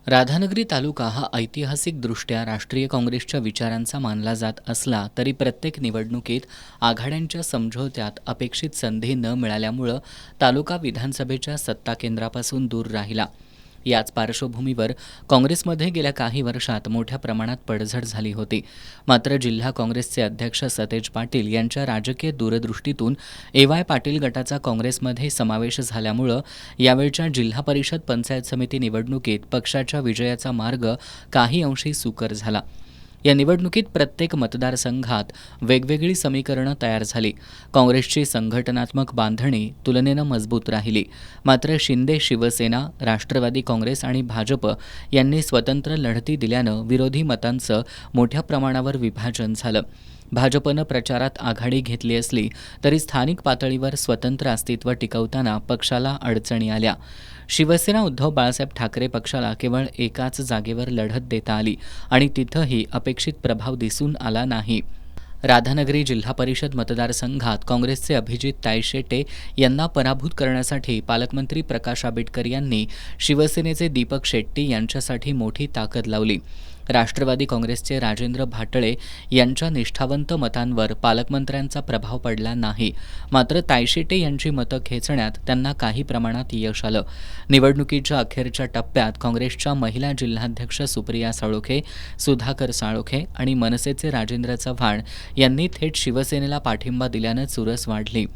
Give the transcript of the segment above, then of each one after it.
राधानगरी तालुका हा ऐतिहासिकदृष्ट्या राष्ट्रीय काँग्रेसच्या विचारांचा मानला जात असला तरी प्रत्येक निवडणुकीत आघाड्यांच्या समझोत्यात अपेक्षित संधी न मिळाल्यामुळं तालुका विधानसभेच्या सत्ता केंद्रापासून दूर राहिला. याच पार्श्वभूमीवर काँग्रेसमध्ये गेल्या काही वर्षात मोठ्या प्रमाणात पडझड झाली होती. मात्र जिल्हा काँग्रेसचे अध्यक्ष सतेज पाटील यांच्या राजकीय दूरदृष्टीतून ए.वाय. पाटील गटाचा काँग्रेसमध्ये समावेश झाल्यामुळं यावेळच्या जिल्हा परिषद पंचायत समिती निवडणुकीत पक्षाच्या विजयाचा मार्ग काही अंशी सुकर झाला. या निवडणुकीत प्रत्येक मतदारसंघात वेगवेगळी समीकरणं तयार झाली. काँग्रेसची संघटनात्मक बांधणी तुलनेनं मजबूत राहिली. मात्र शिंदे शिवसेना, राष्ट्रवादी काँग्रेस आणि भाजप यांनी स्वतंत्र लढती दिल्यानं विरोधी मतांचं मोठ्या प्रमाणावर विभाजन झालं. भाजपनं प्रचारात आघाडी घेतली असली तरी स्थानिक पातळीवर स्वतंत्र अस्तित्व टिकवताना पक्षाला अडचणी आल्या. शिवसेना उद्धव बाळासाहेब ठाकरे पक्षाला केवळ एकाच जागेवर लढत देता आली आणि तिथंही अपेक्षित प्रभाव दिसून आला नाही. राधानगरी जिल्हा परिषद मतदारसंघात काँग्रेसचे अभिजित तायशेटे यांना पराभूत करण्यासाठी पालकमंत्री प्रकाश आंबेडकर यांनी शिवसेनेचे दीपक शेट्टी यांच्यासाठी मोठी ताकद लावली. राष्ट्रवादी काँग्रेसचे राजेंद्र भाटळे यांच्या निष्ठावंत मतांवर पालकमंत्र्यांचा प्रभाव पडला नाही. मात्र तायशेटे यांची मतं खेचण्यात त्यांना काही प्रमाणात यश आलं. निवडणुकीच्या अखेरच्या टप्प्यात काँग्रेसच्या महिला जिल्हाध्यक्ष सुप्रिया साळोखे, सुधाकर साळोखे आणि मनसेचे राजेंद्र चव्हाण यांनी थेट शिवसेनेला पाठिंबा दिल्यानं चुरस वाढली.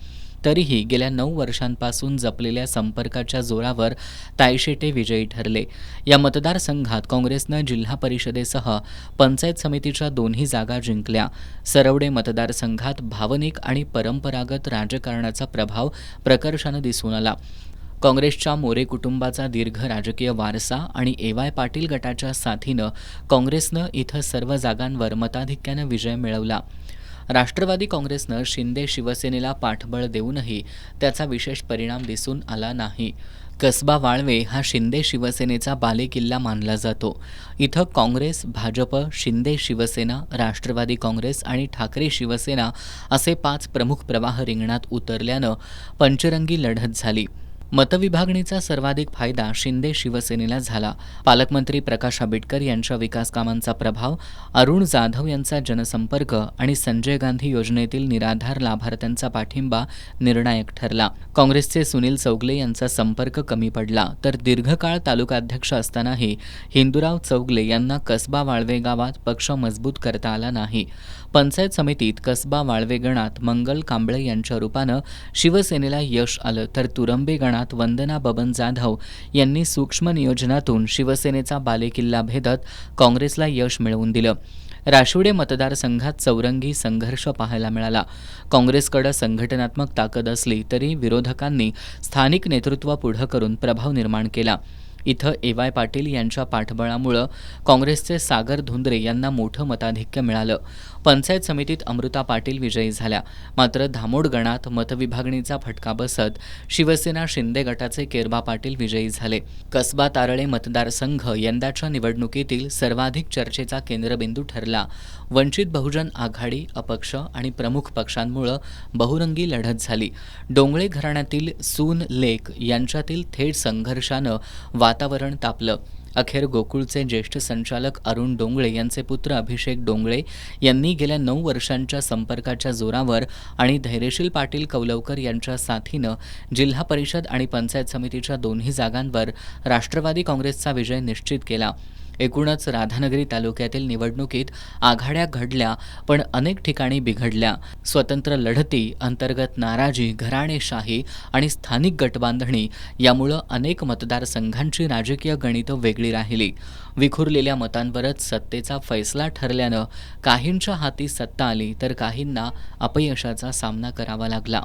तरीही गेल्या 9 वर्षांपासून जपलेल्या संपर्काच्या जोरावर तायशेटे विजयी ठरले. या मतदारसंघात काँग्रेसनं जिल्हा परिषदेसह पंचायत समितीच्या 2ही जागा जिंकल्या. सरवडे मतदारसंघात भावनिक आणि परंपरागत राजकारणाचा प्रभाव प्रकर्षानं दिसून आला. काँग्रेसच्या मोरे कुटुंबाचा दीर्घ राजकीय वारसा आणि ए.वाय. पाटील गटाच्या साथीनं काँग्रेसनं इथं सर्व जागांवर मताधिक्यानं विजय मिळवला. राष्ट्रवादी काँग्रेसनं शिंदे शिवसेनेला पाठबळ देऊनही त्याचा विशेष परिणाम दिसून आला नाही. कसबा वाळवे हा शिंदे शिवसेनेचा बालेकिल्ला मानला जातो. इथं काँग्रेस, भाजप, शिंदे शिवसेना, राष्ट्रवादी काँग्रेस आणि ठाकरे शिवसेना असे 5 प्रमुख प्रवाह रिंगणात उतरल्यानं पंचरंगी लढत झाली. मतविभागणीचा सर्वाधिक फायदा शिंदे शिवसेनेला झाला. पालकमंत्री प्रकाश आंबेडकर यांच्या विकास कामांचा प्रभाव, अरुण जाधव यांचा जनसंपर्क आणि संजय गांधी योजनेतील निराधार लाभार्थ्यांचा पाठिंबा निर्णायक ठरला. काँग्रेसचे सुनील चौगले यांचा संपर्क कमी पडला तर दीर्घकाळ तालुकाध्यक्ष असतानाही हिंदूराव चौगले यांना कसबा वाळवे गावात पक्ष मजबूत करता आला नाही. पंचायत समितीत कसबा वाळवे गणात मंगल कांबळे यांच्या रूपानं शिवसेनेला यश आलं तर तुरंबे गणात वंदना बबन जाधव यांनी सूक्ष्म नियोजनातून शिवसेनेचा बालेकिल्ला भेदत काँग्रेसला यश मिळवून दिलं. राशिवडे मतदारसंघात चौरंगी संघर्ष पाहायला मिळाला. काँग्रेसकडे संघटनात्मक ताकद असली तरी विरोधकांनी स्थानिक नेतृत्व पुढं करून प्रभाव निर्माण केला. इथं ए.वाय. पाटील यांच्या पाठबळामुळं काँग्रेसचे सागर धुंद्रे यांना मोठं मताधिक्य मिळालं. पंचायत समितीत अमृता पाटील विजयी झाल्या. मात्र धामोड गणात मतविभागणीचा फटका बसत शिवसेना शिंदे गटाचे केरबा पाटील विजयी झाले. कसबा तारळे मतदारसंघ यंदाच्या निवडणुकीतील सर्वाधिक चर्चेचा केंद्रबिंदू ठरला. वंचित बहुजन आघाडी, अपक्ष आणि प्रमुख पक्षांमुळं बहुरंगी लढत झाली. डोंगळे घराण्यातील सून लेक यांच्यातील थेट संघर्षानं वातावरण तापलं. अखेर गोकुळचे ज्येष्ठ संचालक अरुण डोंगळे यांचे पुत्र अभिषेक डोंगळे यांनी गेल्या 9 वर्षांच्या संपर्काच्या जोरावर आणि धैर्यशील पाटील कौलवकर यांच्या साथीनं जिल्हा परिषद आणि पंचायत समितीच्या 2ही जागांवर राष्ट्रवादी काँग्रेसचा विजय निश्चित केला. एकूणच राधानगरी तालुक्यातील निवडणुकीत आघाड्या घडल्या पण अनेक ठिकाणी बिघडल्या. स्वतंत्र लढती, अंतर्गत नाराजी, घराणेशाही आणि स्थानिक गटबांधणी यामुळं अनेक मतदारसंघांची राजकीय गणितं वेगळी राहिली. विखुरलेल्या मतांवरच सत्तेचा फैसला ठरल्यानं काहींच्या हाती सत्ता आली तर काहींना अपयशाचा सामना करावा लागला.